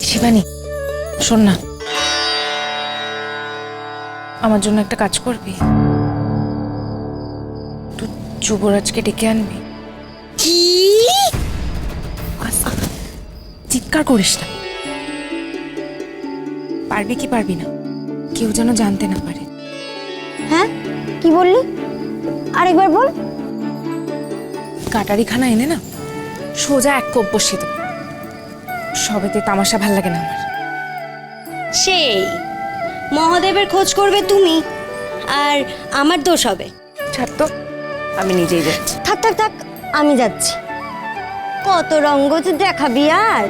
শিবানী, শোন না, আমার জন্য একটা কাজ করবি? তুই যুবরাজকে ডেকে আনবি। কি? চিৎকার করিস না। পারবি কি পারবি না কেউ যেন জানতে না পারে। হ্যাঁ, কি বললি? আরেকবার বল। কাটারিখানা এনে না সোজা এক কোপ বসিয়ে দেবো। সবেতে তামাশা ভাল লাগে না আমার। সেই মহাদেবের খোঁজ করবে তুমি, আর আমার দোষ হবে। ছাড় তো, আমি নিজেই যাচ্ছি। থাক থাক থাক, আমি যাচ্ছি। কত রঙ্গ যে দেখাবি আর।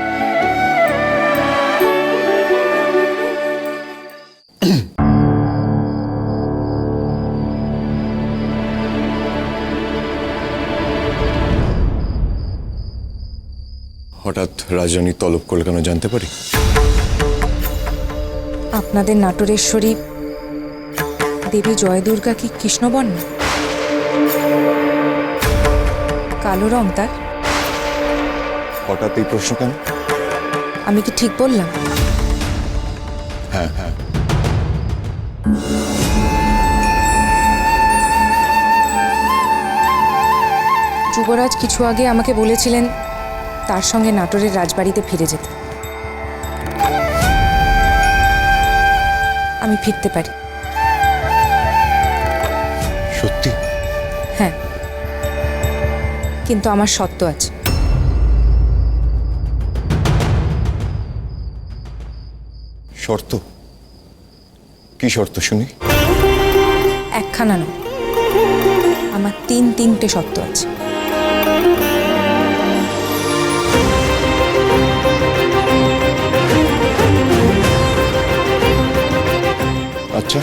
হঠাৎ রাজরানী তলব করলে কেন জানতে পারি? আপনাদের নাটোরেশ্বরী দেবী জয় দুর্গা কি কৃষ্ণবর্ণ? কালো রং তার? হঠাৎ এই প্রশ্ন কেন? আমি কি ঠিক বললাম? হ্যাঁ হ্যাঁ, যুবরাজ কিছু আগে আমাকে বলেছিলেন তার সঙ্গে নাটোরের রাজবাড়িতে ফিরে যেতে। আমি ফিরতে পারি। সত্যি? হ্যাঁ, কিন্তু আমার শর্ত আছে। শর্ত? কি শর্ত শুনি? একখানা নয়, আমার তিনটে শর্ত আছে। আচ্ছা,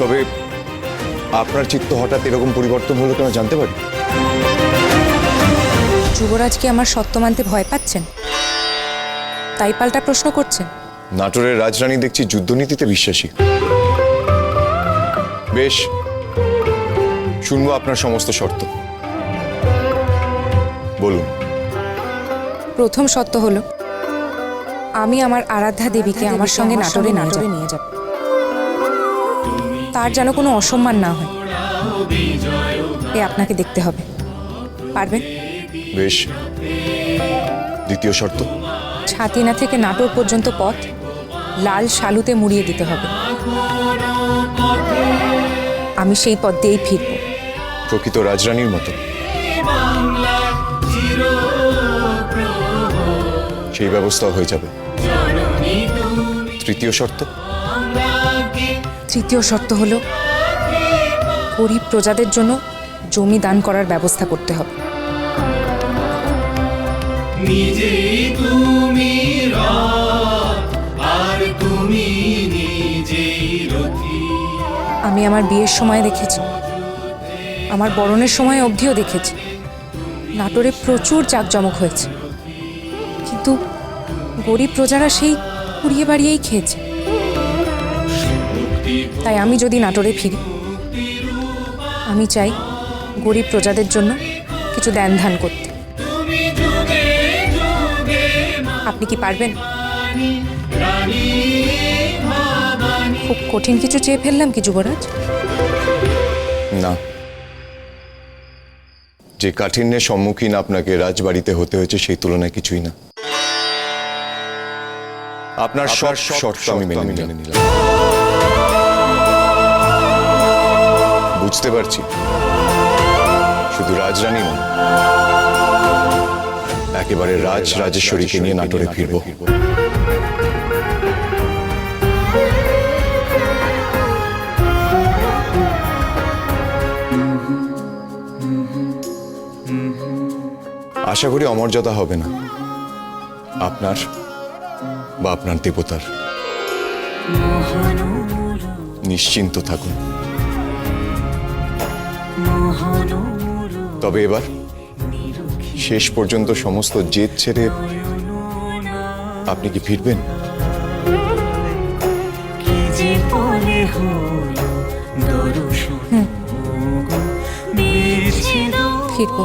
তবে আপনার চিত্ত হঠাৎ এরকম পরিবর্তন হলো কেন জানতে পারি? যুবরাজ কি আমার শর্ত মানতে ভয় পাচ্ছেন, তাই পাল্টা প্রশ্ন করছেন? নাটোরের রাজরানী দেখছি যুদ্ধনীতিতে বিশ্বাসী। বেশ, শুনবো আপনার সমস্ত শর্ত, বলুন। প্রথম শর্ত হলো আমি আমার আরাধ্যা দেবীকে আমার সঙ্গে নাটোরে নিয়ে যাব। তার যেন কোনো অসম্মান না হয়, এ আপনাকে দেখতে হবে। পারবেন? বেশ, দ্বিতীয় শর্ত? ছাতিনা থেকে নাটোর পর্যন্ত পথ লাল শালুতে মুড়িয়ে দিতে হবে। আমি সেই পথ দিয়েই ফিরব, প্রকৃত রাজরানীর মতো। সেই ব্যবস্থা হয়ে যাবে। তৃতীয় শর্ত? তৃতীয় শর্ত হলো গরিব প্রজাদের জন্য জমি দান করার ব্যবস্থা করতে হবে। আমি আমার বিয়ের সময় দেখেছি, আমার বরণের সময় অবধিও দেখেছি, নাটোরে প্রচুর জাঁকজমক হয়েছে, কিন্তু গরিব প্রজারা সেই কুড়িয়ে বাড়িয়েই খেয়েছে। তাই আমি যদি নাটোরে ফিরি, আমি চাই গরিব প্রজাদের জন্য কিছু দান ধ্যান করতে। আপনি কি পারবেন? খুব কঠিন কিছু চেয়ে ফেললাম কি যুবরাজ? না, যে কাঠিন্যের সম্মুখীন আপনাকে রাজবাড়িতে হতে হয়েছে সেই তুলনায় কিছুই না। আপনার সব শর্ত আমি মেনে নিলাম। বুঝতে পারছি, শুধু রাজরানী নয়, একেবারে রাজেশ্বরীকে নিয়ে নাটোরে ফিরব। আশা করি অমর্যাদা হবে না আপনার বা আপনার দেবতার। নিশ্চিন্ত থাকুন। তবে এবার শেষ পর্যন্ত সমস্ত জেদ ছেড়ে আপনি কি ফিরবেন? ফিরবো।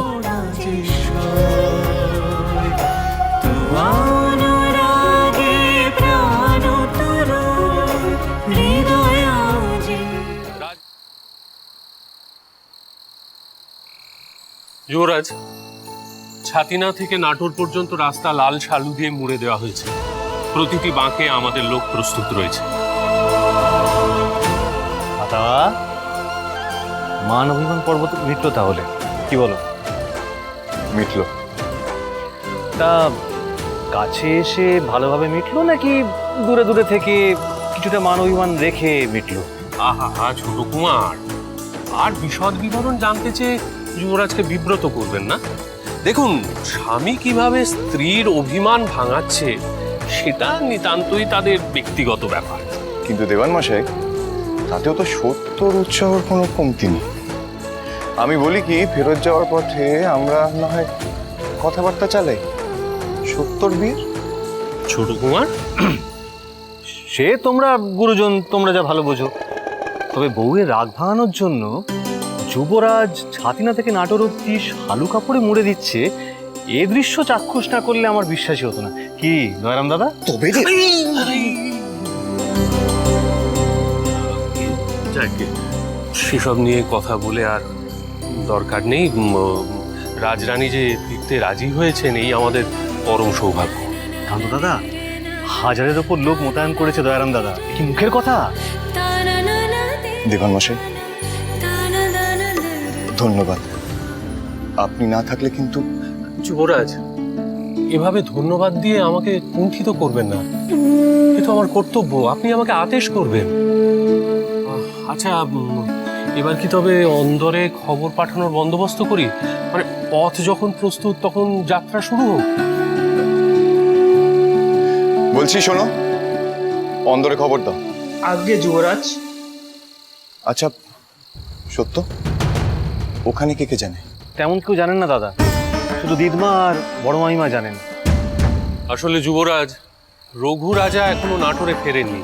যুবরাজ, ছাতিনা থেকে নাটোর পর্যন্ত রাস্তা লাল শালু দিয়ে মুড়ে দেওয়া হয়েছে। প্রতিটি বাঁকে আমাদের লোক প্রস্তুত রয়েছে। মান অভিমান পর্ব তো মিটলো তাহলে, কি বলো? মিটলো। তা কাছে এসে ভালোভাবে মিটলো নাকি দূরে দূরে থেকে কিছুটা মান অভিমান রেখে মিটলো? আহা হা, ছোট কুমার, আর বিশদ বিবরণ জানতে চেয়ে যুবরাজকে বিব্রত করবেন না। দেখুন, স্বামী কিভাবে স্ত্রীর অভিমান ভাঙাচ্ছে সেটা নিতান্তই তাদের ব্যক্তিগত ব্যাপার। কিন্তু দেওয়ান মশাই, তাতেও তো সত্যর উৎসাহর কোনো কমতি নেই। আমি বলি কি, ফেরত যাওয়ার পথে আমরা না হয় কথাবার্তা চালাই সত্যর বিয়ের। ছোট কুমার, সে তোমরা গুরুজন, তোমরা যা ভালো বোঝো। তবে বউয়ের রাগ ভাঙানোর জন্য যুবরাজ ছাতিনা থেকে নাটোর অব্দি শালু কাপড়ে মুড়ে দিচ্ছে, এ দৃশ্য চাক্ষুষ না করলে আমার বিশ্বাসই হতো না। কি দয়ারাম দাদা? তবে যাকে সেসব নিয়ে কথা বলে আর দরকার নেই। রাজরানী যে ফিরতে রাজি হয়েছেন, এই আমাদের পরম সৌভাগ্য। কান্ত দাদা, হাজারের ওপর লোক মোতায়েন করেছে দয়ারাম দাদা, কি মুখের কথা? দেওয়ান মশাই, ধন্যবাদ। আপনি না থাকলে কিন্তু। যুবরাজ, এভাবে ধন্যবাদ দিয়ে আমাকে কুণ্ঠিত করবেন না। এ তো আমার কর্তব্য, আপনি আমাকে আদেশ করবেন। আচ্ছা, এবার কি তবে অন্দরে খবর পাঠানোর বন্দোবস্ত করি? মানে পথ যখন প্রস্তুত তখন যাত্রা শুরু হোক। বলছি শোনো, অন্দরে খবর দাও। আগে যুবরাজ। আচ্ছা সত্য, ওখানে কে কে জানে? তেমন কেউ জানেন না দাদা, শুধু দিদমা আর বড় মামিমা জানেন। আসলে যুবরাজ, রঘু রাজা এখনো নাটোরে ফেরেননি।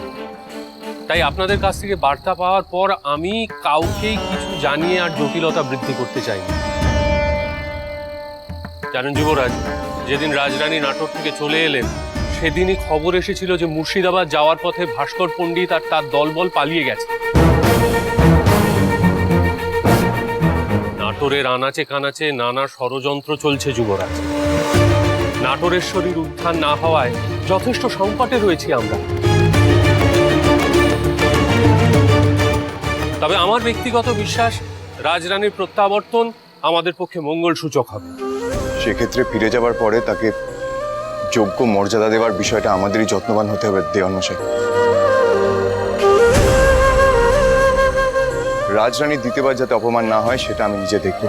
তাই আপনাদের কাছ থেকে বার্তা পাওয়ার পর আমি কাউকেই কিছু জানিয়ে আর জটিলতা বৃদ্ধি করতে চাইনি। জানেন যুবরাজ, যেদিন রাজরানী নাটোর থেকে চলে এলেন সেদিনই খবর এসেছিল যে মুর্শিদাবাদ যাওয়ার পথে ভাস্কর পণ্ডিত আর তার দলবল পালিয়ে গেছে। নাটোরের আনাচে কানাচে নানা ষড়যন্ত্র চলছে যুবরাজ। নাটোরেশ্বরীর উত্থান না হওয়ায় যথেষ্ট সংকটে রয়েছি আমরা। তবে আমার ব্যক্তিগত বিশ্বাস, রাজরানীর প্রত্যাবর্তন আমাদের পক্ষে মঙ্গল সূচক হবে। সেক্ষেত্রে ফিরে যাবার পরে তাকে যোগ্য মর্যাদা দেওয়ার বিষয়টা আমাদেরই যত্নবান হতে হবে দেওয়ান মশাই। রাজরানীর দ্বিতীয়বার যাতে অপমান না হয় সেটা আমি নিজে দেখব।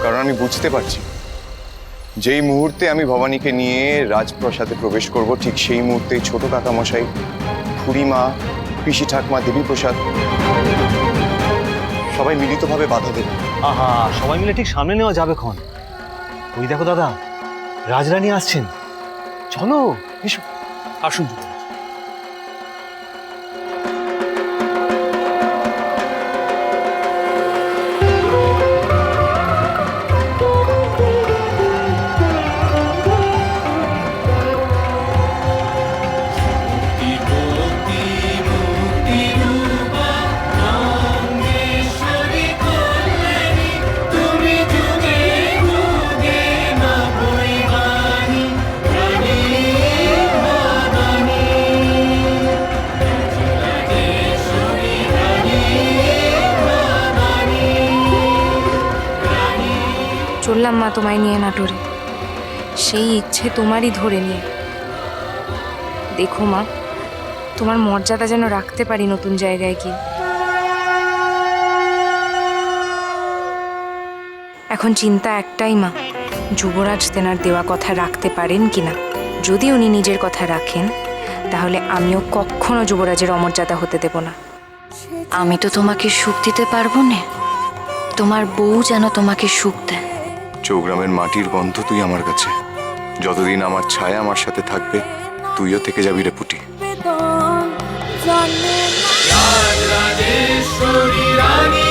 কারণ আমি বুঝতে পারছি, যেই মুহূর্তে আমি ভবানীকে নিয়ে রাজপ্রাসাদে প্রবেশ করব, ঠিক সেই মুহূর্তে ছোট কাকা মশাই, খুড়িমা, পিসি ঠাকমা, দেবী প্রসাদ সবাই মিলিতভাবে বাধা দেবে। আহা, সবাই মিলে ঠিক সামনে নেওয়া যাবে ক্ষণ। ওই দেখো দাদা, রাজরানী আসছেন, চলো এসো। আসুন। চললাম মা তোমায় নিয়ে নাটোরে, সেই ইচ্ছে তোমারই ধরে নিয়ে। দেখো মা, তোমার মর্যাদা যেন রাখতে পারি নতুন জায়গায় গিয়ে। এখন চিন্তা একটাই মা, যুবরাজ তেনার দেওয়া কথা রাখতে পারেন কিনা। যদি উনি নিজের কথা রাখেন তাহলে আমিও কখনো যুবরাজের অমর্যাদা হতে দেব না। আমি তো তোমাকে সুখ দিতে পারবো না, তোমার বউ যেন তোমাকে সুখ দেয়। চৌগ্রামের মাটির গন্ধ তুই আমার কাছে, যতদিন আমার ছায়া আমার সাথে থাকবে তুইও থেকে যাবি রে পুটি। রাজরাজেশ্বরী রানী